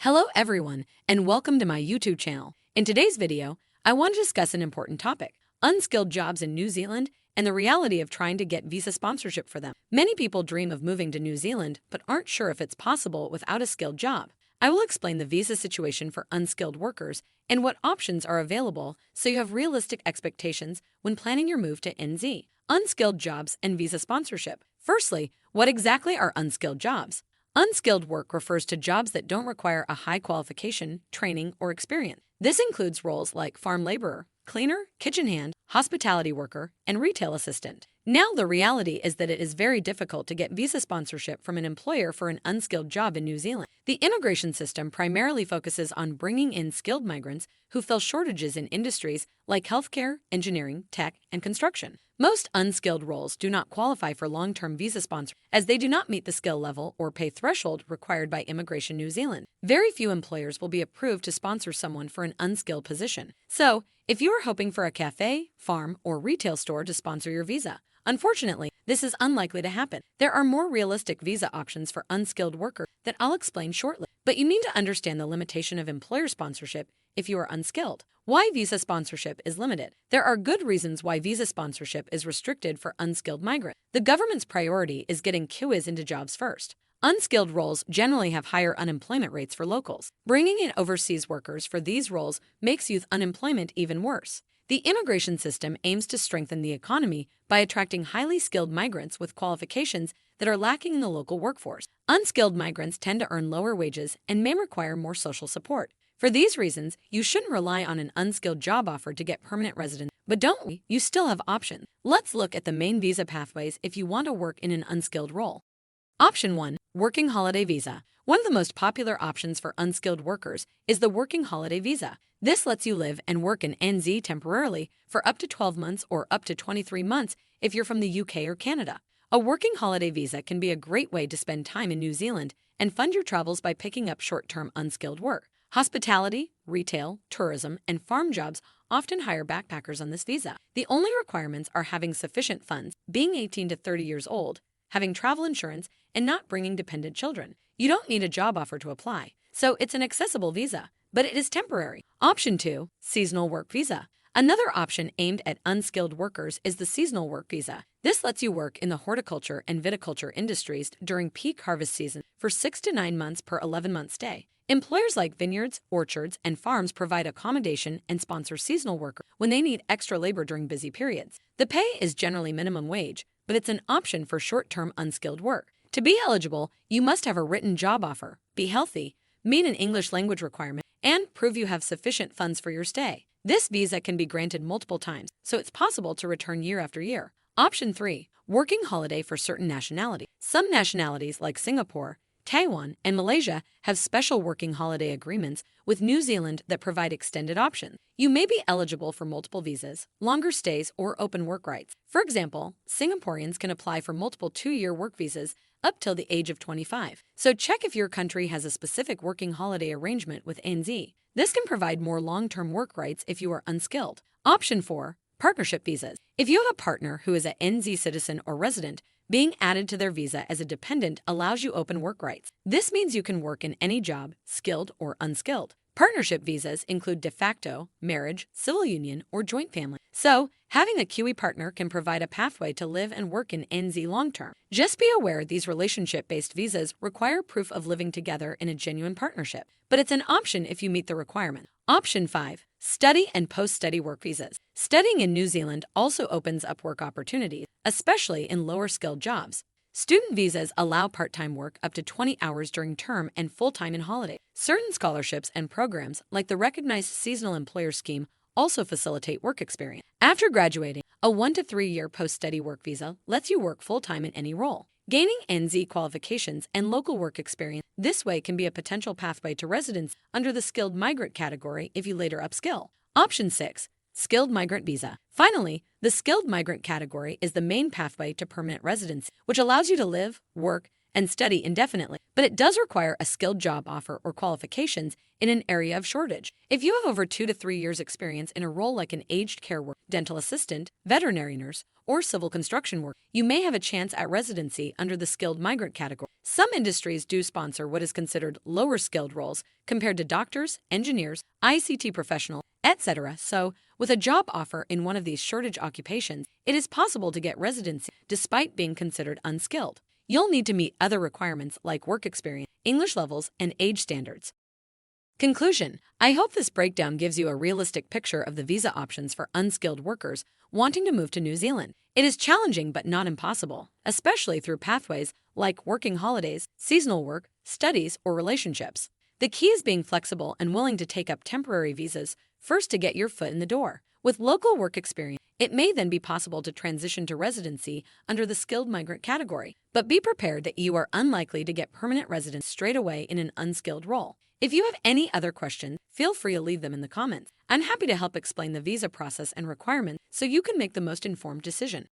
Hello everyone, and welcome to my YouTube channel. In today's video, I want to discuss an important topic: unskilled jobs in New Zealand and the reality of trying to get visa sponsorship for them. Many people dream of moving to New Zealand, but aren't sure if it's possible without a skilled job. I will explain the visa situation for unskilled workers and what options are available so you have realistic expectations when planning your move to NZ. Unskilled jobs and visa sponsorship. Firstly, what exactly are unskilled jobs? Unskilled work refers to jobs that don't require a high qualification, training, or experience. This includes roles like farm laborer, cleaner, kitchen hand, hospitality worker, and retail assistant. Now, the reality is that it is very difficult to get visa sponsorship from an employer for an unskilled job in New Zealand. The immigration system primarily focuses on bringing in skilled migrants who fill shortages in industries like healthcare, engineering, tech, and construction. Most unskilled roles do not qualify for long-term visa sponsorship as they do not meet the skill level or pay threshold required by Immigration New Zealand. Very few employers will be approved to sponsor someone for an unskilled position. So, if you are hoping for a cafe, farm, or retail store to sponsor your visa, unfortunately, this is unlikely to happen. There are more realistic visa options for unskilled workers that I'll explain shortly. But you need to understand the limitation of employer sponsorship if you are unskilled. Why visa sponsorship is limited. There are good reasons why visa sponsorship is restricted for unskilled migrants. The government's priority is getting Kiwis into jobs first. Unskilled roles generally have higher unemployment rates for locals. Bringing in overseas workers for these roles makes youth unemployment even worse. The immigration system aims to strengthen the economy by attracting highly skilled migrants with qualifications that are lacking in the local workforce. Unskilled migrants tend to earn lower wages and may require more social support. For these reasons, you shouldn't rely on an unskilled job offer to get permanent residence. But don't worry, you still have options. Let's look at the main visa pathways if you want to work in an unskilled role. Option 1. Working Holiday Visa. One of the most popular options for unskilled workers is the Working Holiday Visa. This lets you live and work in NZ temporarily for up to 12 months or up to 23 months if you're from the UK or Canada. A Working Holiday Visa can be a great way to spend time in New Zealand and fund your travels by picking up short-term unskilled work. Hospitality, retail, tourism, and farm jobs often hire backpackers on this visa. The only requirements are having sufficient funds, being 18 to 30 years old, having travel insurance, and not bringing dependent children. You don't need a job offer to apply, so it's an accessible visa, but it is temporary. Option 2. Seasonal Work Visa. Another option aimed at unskilled workers is the Seasonal Work Visa. This lets you work in the horticulture and viticulture industries during peak harvest season for 6 to 9 months per 11-month stay. Employers like vineyards, orchards, and farms provide accommodation and sponsor seasonal workers when they need extra labor during busy periods. The pay is generally minimum wage, but it's an option for short-term unskilled work. To be eligible, you must have a written job offer, be healthy, meet an English language requirement, and prove you have sufficient funds for your stay. This visa can be granted multiple times, so it's possible to return year after year. Option 3. Working Holiday for certain nationalities. Some nationalities like Singapore, Taiwan, and Malaysia have special working holiday agreements with New Zealand that provide extended options. You may be eligible for multiple visas, longer stays, or open work rights. For example, Singaporeans can apply for multiple 2-year work visas up till the age of 25. So check if your country has a specific working holiday arrangement with NZ. This can provide more long-term work rights if you are unskilled. Option 4. Partnership visas. If you have a partner who is a NZ citizen or resident, being added to their visa as a dependent allows you open work rights. This means you can work in any job, skilled or unskilled. Partnership visas include de facto, marriage, civil union, or joint family. So, having a Kiwi partner can provide a pathway to live and work in NZ long-term. Just be aware these relationship-based visas require proof of living together in a genuine partnership, but it's an option if you meet the requirement. Option 5. Study and post-study work visas. Studying in New Zealand also opens up work opportunities, especially in lower-skilled jobs. Student visas allow part-time work up to 20 hours during term and full-time in holiday. Certain scholarships and programs, like the Recognized Seasonal Employer Scheme, also facilitate work experience. After graduating, a 1 to 3 year post-study work visa lets you work full-time in any role. Gaining NZ qualifications and local work experience this way can be a potential pathway to residence under the Skilled Migrant Category if you later upskill. Option 6. Skilled Migrant Visa. Finally, the Skilled Migrant Category is the main pathway to permanent residency, which allows you to live, work, and study indefinitely, but it does require a skilled job offer or qualifications in an area of shortage. If you have over 2 to 3 years experience in a role like an aged care worker, dental assistant, veterinary nurse, or civil construction work, you may have a chance at residency under the skilled migrant category. Some industries do sponsor what is considered lower skilled roles compared to doctors, engineers, ICT professionals, etc. So, with a job offer in one of these shortage occupations, it is possible to get residency despite being considered unskilled. You'll need to meet other requirements like work experience, English levels, and age standards. Conclusion: I hope this breakdown gives you a realistic picture of the visa options for unskilled workers wanting to move to New Zealand. It is challenging but not impossible, especially through pathways like working holidays, seasonal work, studies, or relationships. The key is being flexible and willing to take up temporary visas first to get your foot in the door. With local work experience, it may then be possible to transition to residency under the skilled migrant category. But be prepared that you are unlikely to get permanent residence straight away in an unskilled role. If you have any other questions, feel free to leave them in the comments. I'm happy to help explain the visa process and requirements so you can make the most informed decision.